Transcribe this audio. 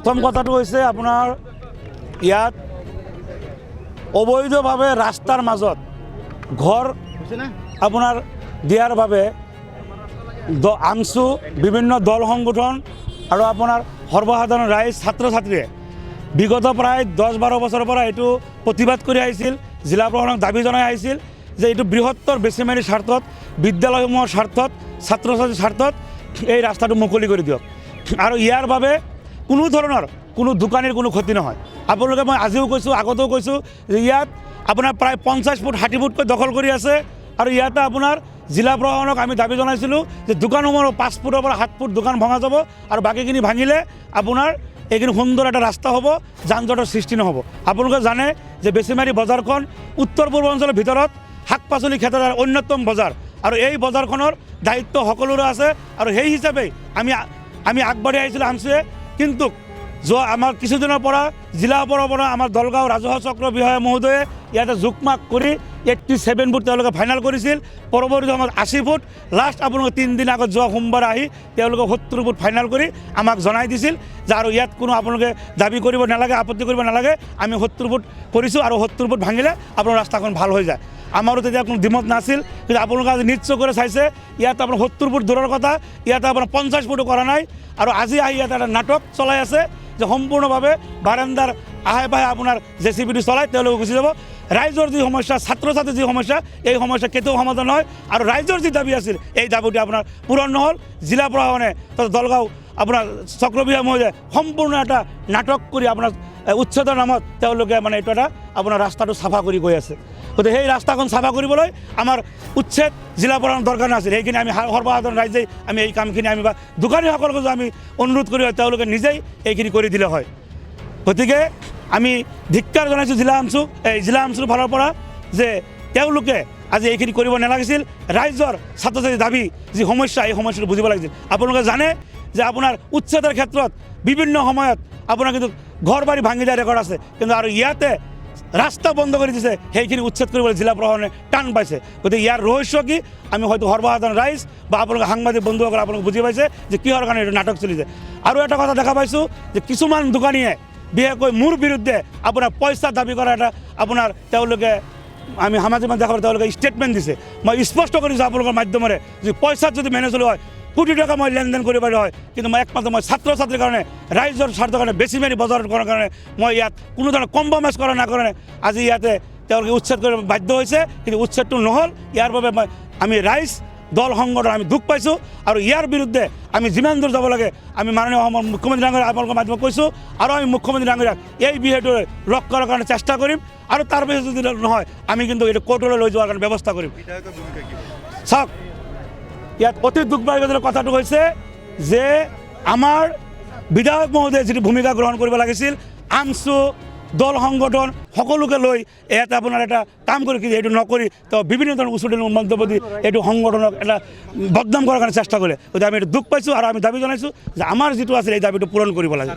প্ৰথম কথাটো হৈছে আপোনাৰ ইয়াত অবৈধভাৱে ৰাস্তাৰ মাজত ঘৰ আপোনাৰ দিয়াৰ বাবে আমছু বিভিন্ন দল সংগঠন আৰু আপোনাৰ সৰ্বসাধাৰণ ৰাইজ ছাত্ৰ ছাত্ৰীয়ে বিগত প্ৰায় 10-12 বছৰৰ পৰা এইটো প্ৰতিবাদ কৰি আহিছিল। জিলা প্ৰশাসনক দাবী জনাই আহিছিল যে এইটো বৃহত্তৰ বেচিমাৰীৰ স্বাৰ্থত, বিদ্যালয়সমূহৰ স্বাৰ্থত, ছাত্ৰ ছাত্ৰীৰ স্বাৰ্থত এই ৰাস্তাটো মুকলি কৰি দিয়ক আৰু ইয়াৰ বাবে কোনো ধৰণৰ কোনো দোকানীৰ কোনো ক্ষতি নহয়। আপোনালোকে মই আজিও কৈছোঁ, আগতেও কৈছোঁ যে ইয়াত আপোনাৰ প্ৰায় 50 ফুট 60 ফুটকৈ দখল কৰি আছে আৰু ইয়াতে আপোনাৰ জিলা প্ৰশাসনক আমি দাবী জনাইছিলোঁ যে দোকানসমূহৰ 5 ফুটৰ পৰা 7 ফুট দোকান ভঙা যাব আৰু বাকীখিনি ভাঙিলে আপোনাৰ এইখিনি সুন্দৰ এটা ৰাস্তা হ'ব, যান জঁটৰ সৃষ্টি নহ'ব। আপোনালোকে জানে যে বেচিমাৰী বজাৰখন উত্তৰ পূৰ্বাঞ্চলৰ ভিতৰত শাক পাচলি ক্ষেত্ৰৰ অন্যতম বজাৰ আৰু এই বজাৰখনৰ দায়িত্ব সকলোৰে আছে আৰু সেই হিচাপেই আমি আগবাঢ়ি আহিছিলোঁ আমছুৱে। কিন্তু আমাৰ কিছুদিনৰ পৰা জিলাৰ পৰা আমাৰ দলগাঁও ৰাজহুৱা চক্ৰ বিষয়া মহোদয়ে ইয়াতে জোখমাখ কৰি 87 ফুট তেওঁলোকে ফাইনেল কৰিছিল। পৰৱৰ্তী সময়ত 80 ফুট, লাষ্ট আপোনালোকে 3 দিন আগত যোৱা সোমবাৰে আহি তেওঁলোকে 70 ফুট ফাইনেল কৰি আমাক জনাই দিছিল যে আৰু ইয়াত কোনো আপোনালোকে দাবী কৰিব নালাগে, আপত্তি কৰিব নালাগে, আমি 70 ফুট কৰিছোঁ আৰু 70 ফুট ভাঙিলে আপোনাৰ ৰাস্তাখন ভাল হৈ যায়। আমাৰো তেতিয়া কোনো দ্বিমত নাছিল, কিন্তু আপোনালোকে আজি নিশ্চয় কৰি চাইছে ইয়াত আপোনাৰ 70 ফুট দূৰৰ কথা, ইয়াতে আপোনাৰ 50 ফুটো কৰা নাই আৰু আজি আহি ইয়াতে এটা নাটক চলাই আছে যে সম্পূৰ্ণভাৱে বাৰান্দাৰ আহে পাহে আপোনাৰ JCBটো চলাই তেওঁলোকে গুচি যাব। ৰাইজৰ যি সমস্যা, ছাত্ৰ ছাত্ৰীৰ যি সমস্যা, এই সমস্যা কেতিয়াও সমাধান নহয় আৰু ৰাইজৰ যি দাবী আছিল এই দাবীটো আপোনাৰ পূৰণ নহ'ল। জিলা প্ৰশাসনে দলগাঁও আপোনাৰ চক্ৰবিষয়া মহোদয়ে সম্পূৰ্ণ এটা নাটক কৰি আপোনাৰ উচ্ছেদৰ নামত তেওঁলোকে মানে এইটো এটা আপোনাৰ ৰাস্তাটো চাফা কৰি গৈ আছে। গতিকে সেই ৰাস্তাখন চাফা কৰিবলৈ আমাৰ উচ্ছেদ জিলা প্ৰশাসন দৰকাৰ নাছিল। সেইখিনি আমি সৰ্বসাধাৰণ ৰাইজেই আমি এই কামখিনি আমি বা দোকানীসকলকো আমি অনুৰোধ কৰি তেওঁলোকে নিজেই এইখিনি কৰি দিলে হয়। গতিকে আমি ধিক্কাৰ জনাইছোঁ জিলা আমছুৰ ফালৰ পৰা যে তেওঁলোকে আজি এইখিনি কৰিব নালাগিছিল। ৰাইজৰ ছাত্ৰ ছাত্ৰীৰ দাবী যি সমস্যা, এই সমস্যাটো বুজিব লাগিছিল। আপোনালোকে জানে যে আপোনাৰ উচ্ছেদৰ ক্ষেত্ৰত বিভিন্ন সময়ত আপোনাৰ কিন্তু ঘৰ বাৰী ভাঙি দিয়া ৰেকৰ্ড আছে, কিন্তু আৰু ইয়াতে ৰাস্তা বন্ধ কৰি দিছে, সেইখিনি উচ্ছেদ কৰিবলৈ জিলা প্ৰশাসনে টান পাইছে। গতিকে ইয়াৰ ৰহস্য কি আমি হয়তো সৰ্বসাধাৰণ ৰাইজ বা আপোনালোকে সাংবাদিক বন্ধুসকলে আপোনালোকে বুজি পাইছে যে কিহৰ কাৰণে এইটো নাটক চলিছে। আৰু এটা কথা দেখা পাইছোঁ যে কিছুমান দোকানীয়ে বিশেষকৈ মোৰ বিৰুদ্ধে আপোনাৰ পইচা দাবী কৰা এটা আপোনাৰ তেওঁলোকে আমি সামাজিক মাধ্যমত দেখা পাই তেওঁলোকে ষ্টেটমেণ্ট দিছে। মই স্পষ্ট কৰিছোঁ আপোনালোকৰ মাধ্যমেৰে যে পইচাত যদি মেনেজ হ'লে হয়, কোটি টকা মই লেনদেন কৰিব পাৰিলোঁ হয়, কিন্তু মই একমাত্ৰ মই ছাত্ৰ ছাত্ৰীৰ কাৰণে, ৰাইজৰ স্বাৰ্থৰ কাৰণে, বেচিমাৰী বজাৰত কৰাৰ কাৰণে মই ইয়াত কোনো ধৰণৰ কম্প্ৰমাইজ কৰা নকৰে আজি ইয়াতে তেওঁলোকে উচ্ছেদ কৰিব বাধ্য হৈছে। কিন্তু উচ্ছেদটো নহ'ল, ইয়াৰ বাবে আমি ৰাইজ দল সংগঠন আমি দুখ পাইছোঁ আৰু ইয়াৰ বিৰুদ্ধে আমি যিমান দূৰ যাব লাগে আমি মাননীয় মুখ্যমন্ত্ৰী ডাঙৰীয়া আপোনালোকৰ মাধ্যমত কৈছোঁ আৰু আমি মুখ্যমন্ত্ৰী ডাঙৰীয়াক এই বিষয়টো ৰক্ষা কৰাৰ কাৰণে চেষ্টা কৰিম আৰু তাৰ পিছত যদি নহয় আমি কিন্তু এইটো কোৰ্টলৈ লৈ যোৱাৰ কাৰণে ব্যৱস্থা কৰিম। চাওক, ইয়াত অতি দুৰ্ভাগ্যজনক কথাটো হৈছে যে আমাৰ বিধায়ক মহোদয়ে যিটো ভূমিকা গ্ৰহণ কৰিব লাগিছিল, আমছু দল সংগঠন সকলোকে লৈ ইয়াতে আপোনাৰ এটা কাম কৰি এইটো নকৰি তেওঁ বিভিন্ন ধৰণৰ উচুটি মন্তব্য দি এইটো সংগঠনক এটা বদনাম কৰাৰ কাৰণে চেষ্টা কৰে। গতিকে আমি এইটো দুখ পাইছোঁ আৰু আমি দাবী জনাইছোঁ যে আমাৰ যিটো আছিল এই দাবীটো পূৰণ কৰিব লাগে।